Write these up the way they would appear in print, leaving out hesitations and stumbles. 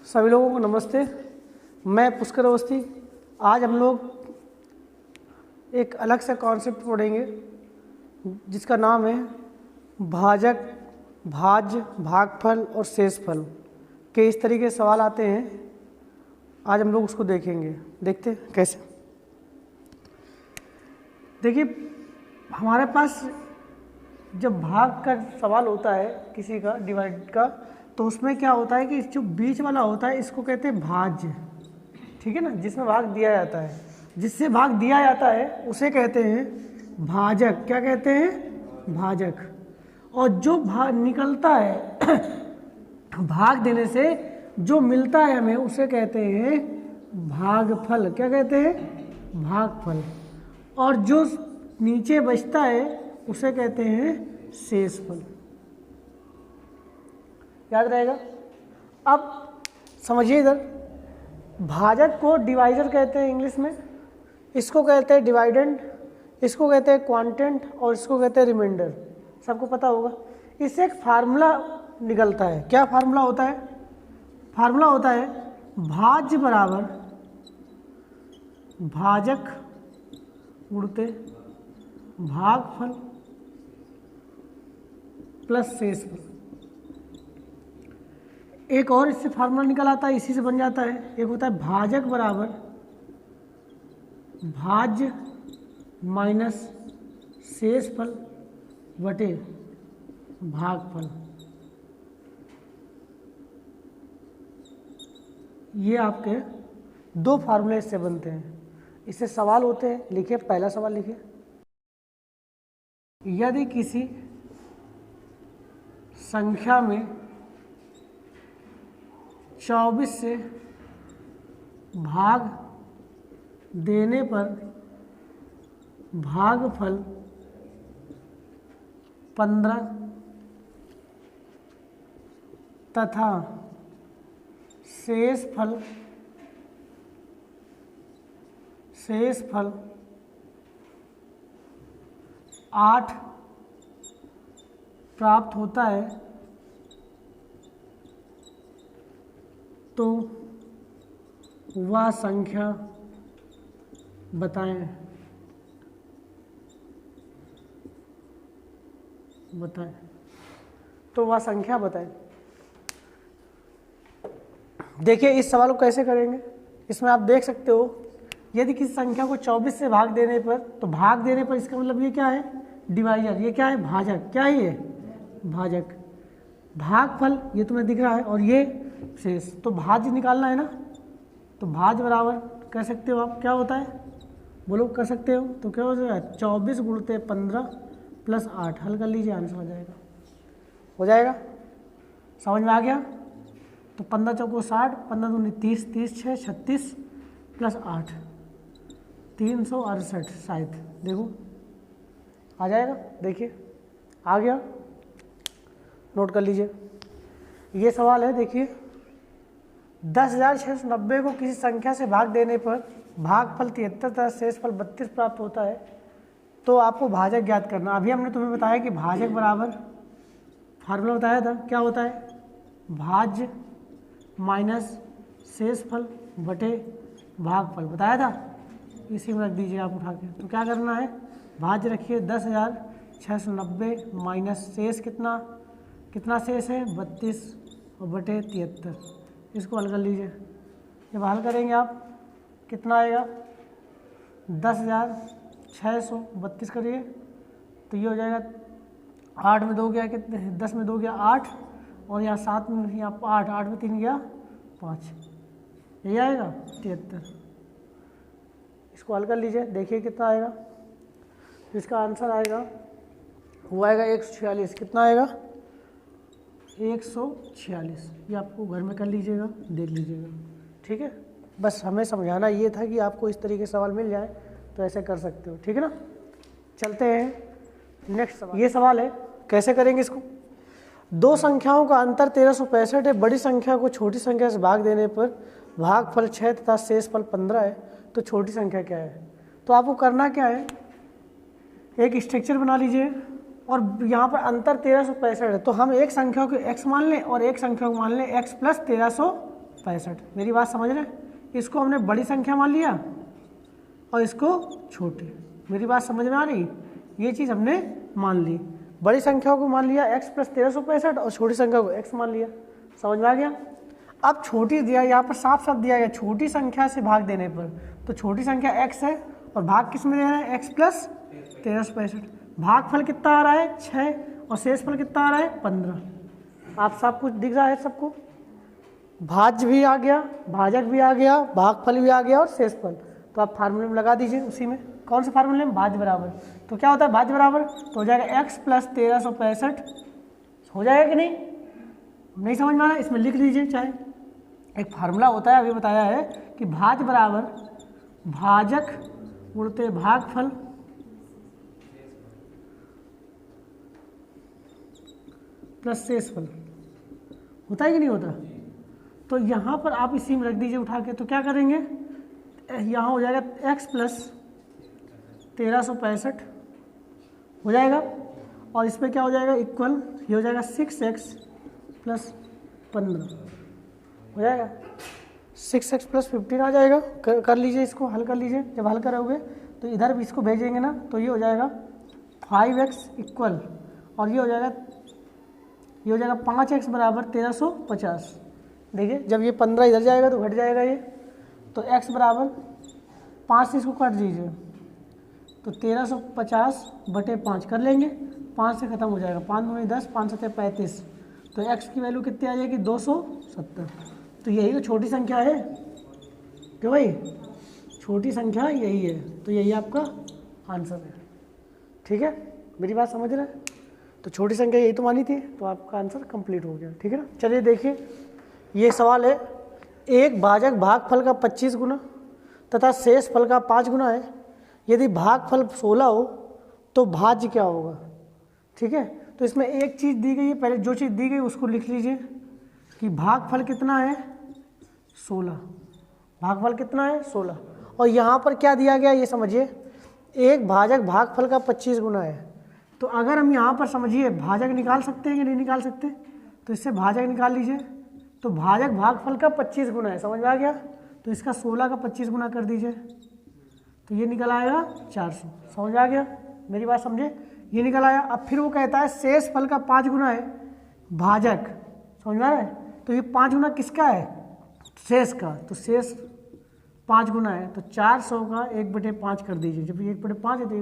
सभी लोगों को नमस्ते। मैं पुष्कर अवस्थी। आज हम लोग एक अलग सा कॉन्सेप्ट पढ़ेंगे जिसका नाम है भाजक, भाज्य, भागफल और शेषफल के इस तरीके से सवाल आते हैं। आज हम लोग उसको देखेंगे। देखते हैं कैसे। देखिए, हमारे पास जब भाग का सवाल होता है किसी का, डिवाइड का, तो उसमें क्या होता है कि जो बीच वाला होता है इसको कहते हैं भाज्य, ठीक है ना, जिसमें भाग दिया जाता है। जिससे भाग दिया जाता है उसे कहते हैं भाजक। क्या कहते हैं? भाजक। और जो भाग निकलता है भाग देने से जो मिलता है हमें उसे कहते हैं भागफल। क्या कहते हैं? भागफल। और जो नीचे बचता है उसे कहते हैं शेषफल। याद रहेगा। अब समझिए इधर, भाजक को डिवाइजर कहते हैं इंग्लिश में, इसको कहते हैं डिवाइडेंड, इसको कहते हैं क्वांटेंट और इसको कहते हैं रिमाइंडर। सबको पता होगा। इससे एक फार्मूला निकलता है। क्या फार्मूला होता है? फार्मूला होता है भाज्य बराबर भाजक उड़ते भागफल प्लस शेषफल। एक और इससे फार्मूला निकल आता है, इसी से बन जाता है। एक होता है भाजक बराबर भाज्य माइनस शेषफल बटे भागफल। ये आपके दो फार्मूले इससे बनते हैं। इससे सवाल होते हैं। लिखिए, पहला सवाल लिखिए। यदि किसी संख्या में 24 से भाग देने पर भागफल 15 तथा शेषफल 8 प्राप्त होता है, तो वह संख्या बताएं। तो वह संख्या बताएं। देखिए, इस सवाल को कैसे करेंगे। इसमें आप देख सकते हो, यदि किसी संख्या को 24 से भाग देने पर, तो भाग देने पर इसका मतलब ये क्या है? डिवाइजर। ये क्या है? भाजक। क्या है ये? भाजक। भागफल ये तुम्हें दिख रहा है और ये शेष। तो भाज्य निकालना है ना, तो भाज्य बराबर कर सकते हो आप। क्या होता है? बोलो, कर सकते हो। तो क्या हो जाएगा? 24 गुणते 15 प्लस 8। हल कर लीजिए, आंसर हो जाएगा। हो जाएगा? समझ में आ गया? तो 15 चौको 60, 15 दूनी 30, 30 6 36 प्लस 8 368 शायद। देखो आ जाएगा। देखिए आ गया, नोट कर लीजिए। ये सवाल है। देखिए, 10,690 को किसी संख्या से भाग देने पर भागफल 73 तथा शेषफल 32 प्राप्त होता है, तो आपको भाजक ज्ञात करना। अभी हमने तुम्हें बताया कि भाजक बराबर, फार्मूला बताया था, क्या होता है? भाज्य माइनस शेषफल बटे भागफल बताया था। इसी में रख दीजिए आप उठा के। तो क्या करना है? भाज्य रखिए 10,690 माइनस शेष कितना शेष है? 32 और बटे 73। इसको हल कर लीजिए। जब हल करेंगे आप, कितना आएगा? 10,632 करिए तो ये हो जाएगा 8 में 2 गया कितने? 10 में 2 गया 8, और यहाँ 7 में, यहाँ 8, 8 में 3 गया 5। यही आएगा 73। इसको हल कर लीजिए, देखिए कितना आएगा। इसका आंसर आएगा, वो आएगा 146। कितना आएगा? 146। ये आपको घर में कर लीजिएगा, देख लीजिएगा, ठीक है। बस हमें समझाना ये था कि आपको इस तरीके से सवाल मिल जाए तो ऐसे कर सकते हो, ठीक है ना। चलते हैं नेक्स्ट सवाल। ये सवाल है, कैसे करेंगे इसको। दो संख्याओं का अंतर 1365 है। बड़ी संख्या को छोटी संख्या से भाग देने पर भागफल 6 तथा शेषफल 15 है, तो छोटी संख्या क्या है? तो आपको करना क्या है, एक स्ट्रक्चर बना लीजिए और यहाँ पर अंतर 1365 है, तो हम एक संख्या को x मान लें और एक संख्या को मान लें x प्लस 1365। 65। मेरी बात समझ रहे? इसको हमने बड़ी संख्या मान लिया और इसको छोटी। मेरी बात समझ में आ रही? ये चीज़ हमने मान ली, बड़ी संख्याओं को मान लिया x + 1365 और छोटी संख्या को x मान लिया। समझ में आ गया? अब छोटी दिया, यहाँ पर साफ साफ दिया गया छोटी संख्या से भाग देने पर, तो छोटी संख्या x है और भाग किस में दे रहा है? x + 1365। भागफल कितना आ रहा है? 6 और शेषफल कितना आ रहा है? 15। आप सब कुछ दिख रहा है सबको? भाज्य भी आ गया, भाजक भी आ गया, भागफल भी आ गया और शेषफल। तो आप फार्मूले में लगा दीजिए उसी में। कौन से फार्मूले में? भाज्य बराबर। तो क्या होता है भाज्य बराबर? तो हो जाएगा x + 1365। हो जाएगा कि नहीं? नहीं समझ में आ रहा? इसमें लिख लीजिए, चाहे एक फार्मूला होता है, अभी बताया है कि भाज्य बराबर भाजक गुणते भागफल प्लस शेषफल। होता है कि नहीं होता? तो यहाँ पर आप इसी में रख दीजिए उठा के। तो क्या करेंगे? यहाँ हो जाएगा x + 1365 हो जाएगा और इस पर क्या हो जाएगा? इक्वल, ये हो जाएगा 6x + 15 हो जाएगा। 6x + 15 आ जाएगा। कर लीजिए, इसको हल कर लीजिए। जब हल करोगे तो इधर भी इसको भेजेंगे ना, तो ये हो जाएगा 5x इक्वल और ये हो जाएगा 5x बराबर 1350। देखिए जब ये 15 इधर जाएगा तो घट जाएगा ये, तो x बराबर 5 से इसको काट दीजिए तो 1350/5 कर लेंगे। 5 से ख़त्म हो जाएगा, 5 दूनी 10, 5 7 35। तो x की वैल्यू कितनी आ जाएगी? 270। तो यही तो छोटी संख्या है क्यों भाई? छोटी संख्या यही है, तो यही आपका आंसर है। ठीक है, मेरी बात समझ रहे हैं? तो छोटी संख्या यही तो मानी थी, तो आपका आंसर कंप्लीट हो गया। ठीक है ना? चलिए देखिए, ये सवाल है, एक भाजक भागफल का 25 गुना तथा शेष फल का 5 गुना है। यदि भागफल 16 हो तो भाज्य क्या होगा? ठीक है, तो इसमें एक चीज़ दी गई है, पहले जो चीज़ दी गई उसको लिख लीजिए कि भागफल कितना है? 16। भागफल कितना है? 16। और यहाँ पर क्या दिया गया ये समझिए, एक भाजक भागफल का 25 गुना है। तो अगर हम यहाँ पर समझिए भाजक निकाल सकते हैं कि नहीं निकाल सकते? तो इससे भाजक निकाल लीजिए। तो भाजक भागफल का 25 गुना है, समझ में आ गया? तो इसका 16 का 25 गुना कर दीजिए तो ये निकल आएगा 400। समझ आ गया? मेरी बात समझे? ये निकल आया। अब फिर वो कहता है शेष फल का 5 गुना है भाजक। समझ में आ रहा है? तो ये 5 गुना किसका है? शेष का। तो शेष 5 गुना है, तो 400 का 1/5 कर दीजिए। जब ये 1/5 है तो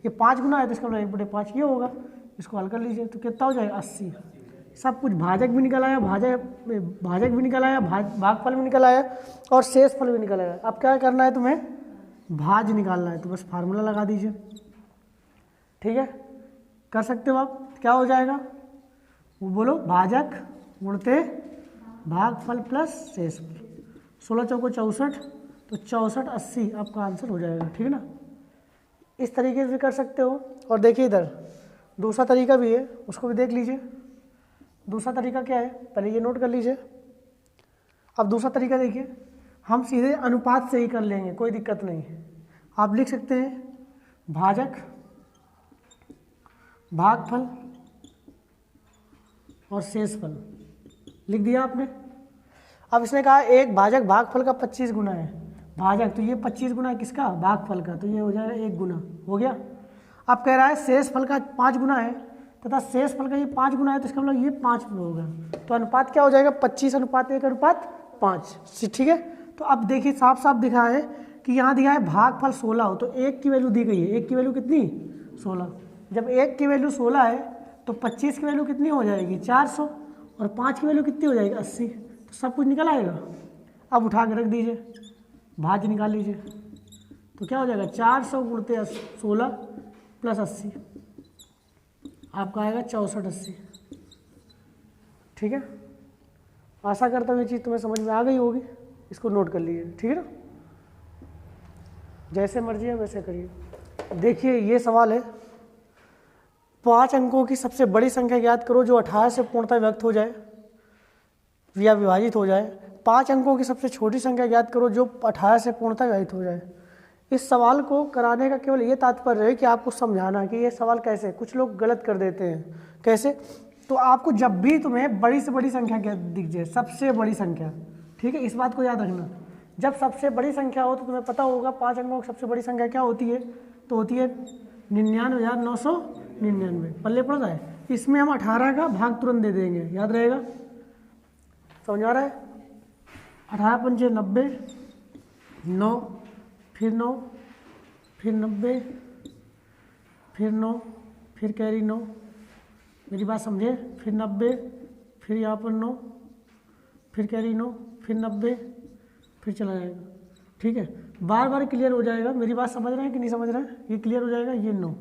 ये 5 गुना है तो इसका 1/5 ये होगा। इसको हल कर लीजिए तो कितना हो जाएगा? 80। सब कुछ भाजक भी निकल आया, भाजक भी निकल आया, भागफल भी निकल आया और शेष फल भी निकल आया। अब क्या करना है तुम्हें? भाज्य निकालना है, तो बस फार्मूला लगा दीजिए। ठीक है, कर सकते हो आप। क्या हो जाएगा वो बोलो? भाजक गुणते भागफल प्लस शेष फल। 16 चौको 64, तो 64 80 आपका आंसर हो जाएगा। ठीक है ना? इस तरीके से भी कर सकते हो। और देखिए इधर दूसरा तरीका भी है, उसको भी देख लीजिए। दूसरा तरीका क्या है, पहले ये नोट कर लीजिए। अब दूसरा तरीका देखिए, हम सीधे अनुपात से ही कर लेंगे, कोई दिक्कत नहीं है। आप लिख सकते हैं भाजक भागफल और शेषफल, लिख दिया आपने। अब इसने कहा एक भाजक भागफल का 25 गुना है। भाजक तो ये 25 गुना है किसका? भागफल का, तो ये हो जाएगा 1 गुना। हो गया। अब कह रहा है शेषफल का 5 गुना है तथा शेषफल का ये 5 गुना है, तो इसका मतलब ये 5 होगा। तो अनुपात क्या हो जाएगा? 25:1:5। ठीक है। तो अब देखिए साफ साफ दिखा है कि यहाँ दिया है भागफल 16 हो, तो 1 की वैल्यू दी गई है। 1 की वैल्यू कितनी? 16। जब 1 की वैल्यू 16 है तो 25 की वैल्यू कितनी हो जाएगी? 400। और 5 की वैल्यू कितनी हो जाएगी? 80। तो सब कुछ निकल आएगा। अब उठा के रख दीजिए, भाज्य निकाल लीजिए। तो क्या हो जाएगा? 400 × 16 + 80 आपका आएगा 6480। ठीक है, आशा करता हूँ ये चीज़ तुम्हें समझ में आ गई होगी। इसको नोट कर लीजिए। ठीक है ना? जैसे मर्जी है वैसे करिए। देखिए ये सवाल है, 5 अंकों की सबसे बड़ी संख्या ज्ञात करो जो 18 से पूर्णतः व्यक्त हो जाए या विभाजित हो जाए। 5 अंकों की सबसे छोटी संख्या ज्ञात करो जो 18 से पूर्णतः व्यक्त हो जाए। इस सवाल को कराने का केवल ये तात्पर्य है कि आपको समझाना कि ये सवाल कैसे, कुछ लोग गलत कर देते हैं। कैसे? तो आपको जब भी तुम्हें बड़ी से बड़ी संख्या दिख जाए, सबसे बड़ी संख्या, ठीक है, इस बात को याद रखना। जब सबसे बड़ी संख्या हो तो तुम्हें पता होगा 5 अंकों की सबसे बड़ी संख्या क्या होती है, तो होती है 99,999। पल्ले पड़ रहा है। इसमें हम 18 का भाग तुरंत दे देंगे, याद रहेगा, समझ आ रहा है। 18 पंचे 90, 9 फिर 9 फिर 90 फिर 9 फिर कैरी 9, मेरी बात समझे, फिर 90 फिर यहाँ पर 9 फिर कैरी 9 फिर 90 फिर चला जाएगा। ठीक है, बार बार क्लियर हो जाएगा। मेरी बात समझ रहे हैं कि नहीं समझ रहे हैं? ये क्लियर हो जाएगा। ये 9,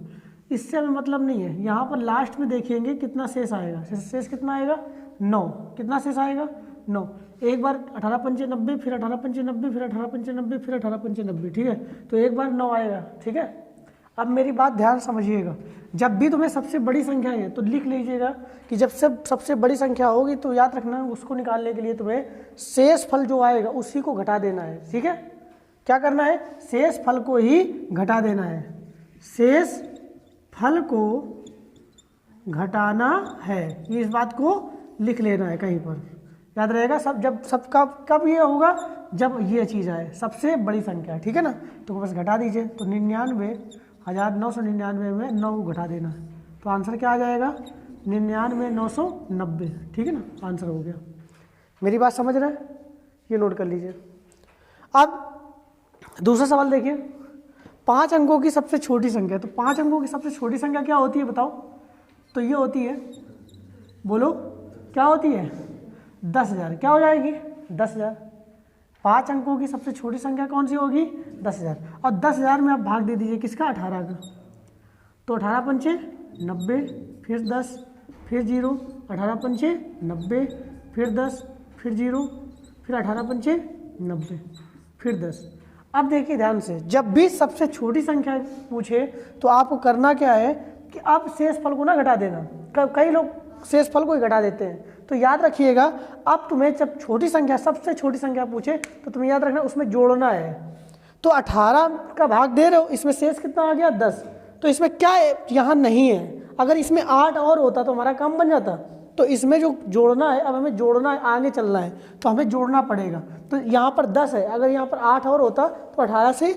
इससे हमें मतलब नहीं है। यहाँ पर लास्ट में देखेंगे कितना शेष आएगा। शेष कितना आएगा? 9। कितना शेष आएगा? 9। एक बार 18 पंचे 90 फिर 18 पंचे 90 फिर 18 पंचे 90 फिर 18 पंचे 90। ठीक है, तो एक बार 9 आएगा। ठीक है, अब मेरी बात ध्यान समझिएगा। जब भी तुम्हें सबसे बड़ी संख्या है तो लिख लीजिएगा कि जब सबसे बड़ी संख्या होगी तो याद रखना उसको निकालने के लिए तुम्हें शेष फल जो आएगा उसी को घटा देना है। ठीक है, क्या करना है? शेष फल को ही घटा देना है। शेष फल को घटाना है, ये इस बात को लिख लेना है कहीं पर, याद रहेगा। जब सबका कब ये होगा? जब ये चीज़ आए, सबसे बड़ी संख्या। ठीक है ना, तो बस घटा दीजिए। तो 99,999 में 9 को घटा देना है, तो आंसर क्या आ जाएगा? 99,990। ठीक है ना, आंसर हो गया। मेरी बात समझ रहे हैं? ये नोट कर लीजिए। अब दूसरा सवाल देखिए, 5 अंकों की सबसे छोटी संख्या। तो 5 अंकों की सबसे छोटी संख्या क्या होती है बताओ? तो ये होती है, बोलो क्या होती है? 10,000। क्या हो जाएगी? 10,000। 5 अंकों की सबसे छोटी संख्या कौन सी होगी? 10,000। और 10,000 में आप भाग दे दीजिए किसका? 18 का। तो 18 पंचे 90 फिर 10 फिर 0, 18 पंचे 90 फिर 10 फिर 0 फिर 18 पंचे 90 फिर 10। अब देखिए ध्यान से, जब भी सबसे छोटी संख्या पूछे तो आपको करना क्या है कि आप शेष फल को ना घटा देना। कई लोग शेष फल को ही घटा देते हैं, तो याद रखिएगा। अब तुम्हें जब छोटी संख्या, सबसे छोटी संख्या पूछे तो तुम्हें याद रखना उसमें जोड़ना है। तो 18 का भाग दे रहे हो, इसमें शेष कितना आ गया? 10। तो इसमें क्या है? यहाँ नहीं है। अगर इसमें 8 और होता तो हमारा काम बन जाता। तो इसमें जो जोड़ना है, अब हमें जोड़ना है, आगे चलना है तो हमें जोड़ना पड़ेगा। तो यहाँ पर 10 है, अगर यहाँ पर 8 और होता तो 18 से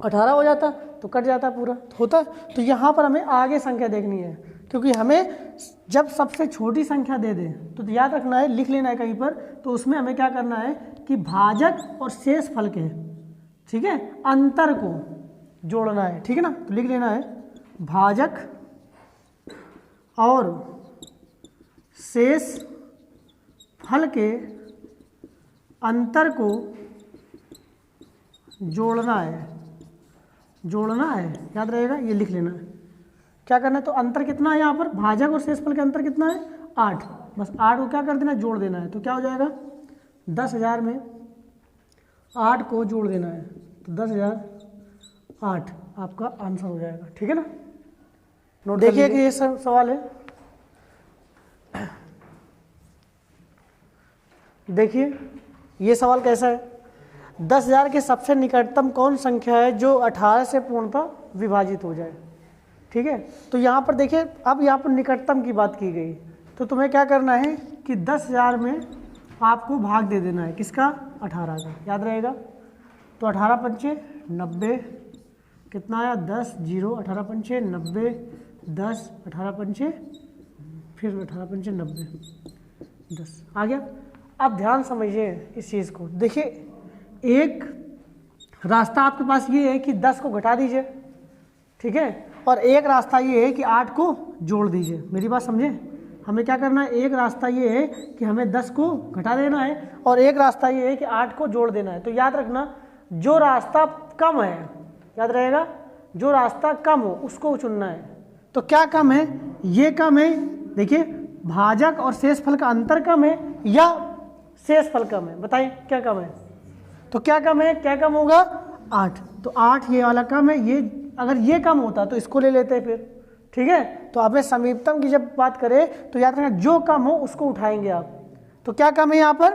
18 हो जाता, तो कट जाता पूरा होता। तो यहाँ पर हमें आगे संख्या देखनी है, क्योंकि हमें जब सबसे छोटी संख्या दे दे तो याद रखना है, लिख लेना है कहीं पर। तो उसमें हमें क्या करना है कि भाजक और शेष फल के, ठीक है, अंतर को जोड़ना है। ठीक है ना, तो लिख लेना है भाजक और शेष फल के अंतर को जोड़ना है। जोड़ना है, याद रहेगा, ये लिख लेना है। क्या करना है? तो अंतर कितना है यहाँ पर? भाजक और शेषफल का अंतर कितना है? 8। बस 8 को क्या कर देना? जोड़ देना है। तो क्या हो जाएगा? 10,000 में 8 को जोड़ देना है, तो 10,008 आपका आंसर हो जाएगा। ठीक है ना, नोट देखिए कि ये सवाल है। देखिए ये सवाल कैसा है? 10,000 के सबसे निकटतम कौन संख्या है जो 18 से पूर्णतः विभाजित हो जाए? ठीक है, तो यहाँ पर देखिए, अब यहाँ पर निकटतम की बात की गई, तो तुम्हें क्या करना है कि 10,000 में आपको भाग दे देना है किसका? 18 का, याद रहेगा। तो 18 पंचे 90, कितना आया? 10, 0, 18 पंचे 90, 10, 18 पंचे फिर 18 पंचे 90, 10 आ गया। अब ध्यान समझिए इस चीज़ को। देखिए, एक रास्ता आपके पास ये है कि 10 को घटा दीजिए, ठीक है, और एक रास्ता ये है कि 8 को जोड़ दीजिए। मेरी बात समझे? हमें क्या करना है? एक रास्ता ये है कि हमें 10 को घटा देना है, और एक रास्ता ये है कि 8 को जोड़ देना है। तो याद रखना, जो रास्ता कम है, याद रहेगा, जो रास्ता कम हो उसको चुनना है। तो क्या कम है? ये कम है। देखिए, भाजक और शेषफल का अंतर कम है या शेषफल कम है? बताइए क्या कम है? तो क्या कम है? क्या कम होगा? 8। तो 8 ये वाला कम है। ये अगर ये कम होता तो इसको ले लेते फिर। ठीक है, तो आपने समीपतम की जब बात करें तो याद रखना, जो कम हो उसको उठाएंगे आप। तो क्या कम है यहाँ पर?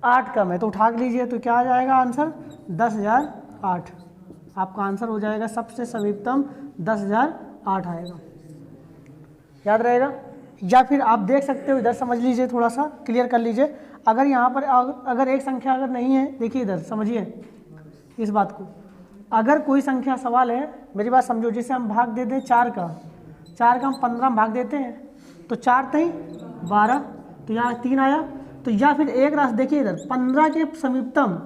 8 कम है, तो उठा लीजिए। तो क्या आ जाएगा आंसर? 10,008 आपका आंसर हो जाएगा। सबसे समीपतम 10,008 आएगा, याद रहेगा। या फिर आप देख सकते हो, इधर समझ लीजिए, थोड़ा सा क्लियर कर लीजिए। अगर यहाँ पर अगर एक संख्या अगर नहीं है, देखिए इधर समझिए इस बात को, अगर कोई संख्या सवाल है, मेरी बात समझो, जैसे हम भाग देते हैं 4 का हम 15 में भाग देते हैं, तो 4 3 12, तो यहाँ 3 आया। तो या फिर एक रास्ता देखिए इधर 15 के समीपतम,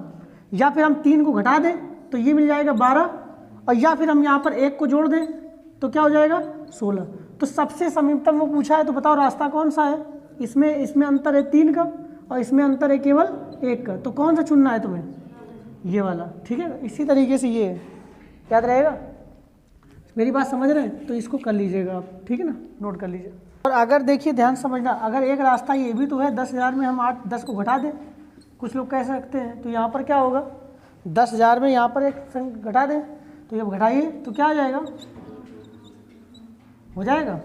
या फिर हम 3 को घटा दें तो ये मिल जाएगा 12, और या फिर हम यहाँ पर 1 को जोड़ दें तो क्या हो जाएगा 16। तो सबसे समीपतम वो पूछा है, तो बताओ रास्ता कौन सा है? इसमें अंतर है 3 का और इसमें अंतर है केवल 1 का, तो कौन सा चुनना है तुम्हें? ये वाला, ठीक है। इसी तरीके से ये याद रहेगा, मेरी बात समझ रहे हैं? तो इसको कर लीजिएगा आप, ठीक है ना, नोट कर लीजिए। और अगर देखिए ध्यान समझना, अगर एक रास्ता ये भी तो है 10,000 में हम 10 को घटा दें, कुछ लोग कह सकते हैं, तो यहाँ पर क्या होगा 10,000 में यहाँ पर एक घटा दें, तो जब घटाइए तो क्या आ जाएगा, हो जाएगा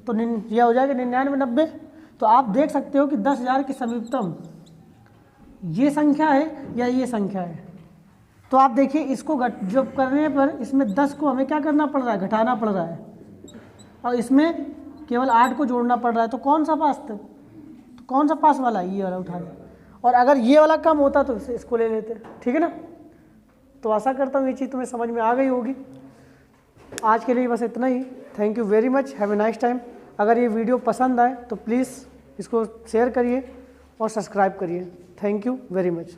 तो यह हो जाएगा 99 90। तो आप देख सकते हो कि 10,000 के समीपतम ये संख्या है या ये संख्या है। तो आप देखिए इसको जब करने पर इसमें 10 को हमें क्या करना पड़ रहा है, घटाना पड़ रहा है, और इसमें केवल 8 को जोड़ना पड़ रहा है। तो कौन सा पास था, तो कौन सा पास वाला, ये वाला उठा लें। और अगर ये वाला कम होता तो इसको ले लेते, ठीक है ना। तो आशा करता हूँ ये चीज़ तुम्हें समझ में आ गई होगी। आज के लिए बस इतना ही। Thank you very much, have a nice time. अगर ये वीडियो पसंद आए तो प्लीज़ इसको शेयर करिए और सब्सक्राइब करिए। Thank you very much.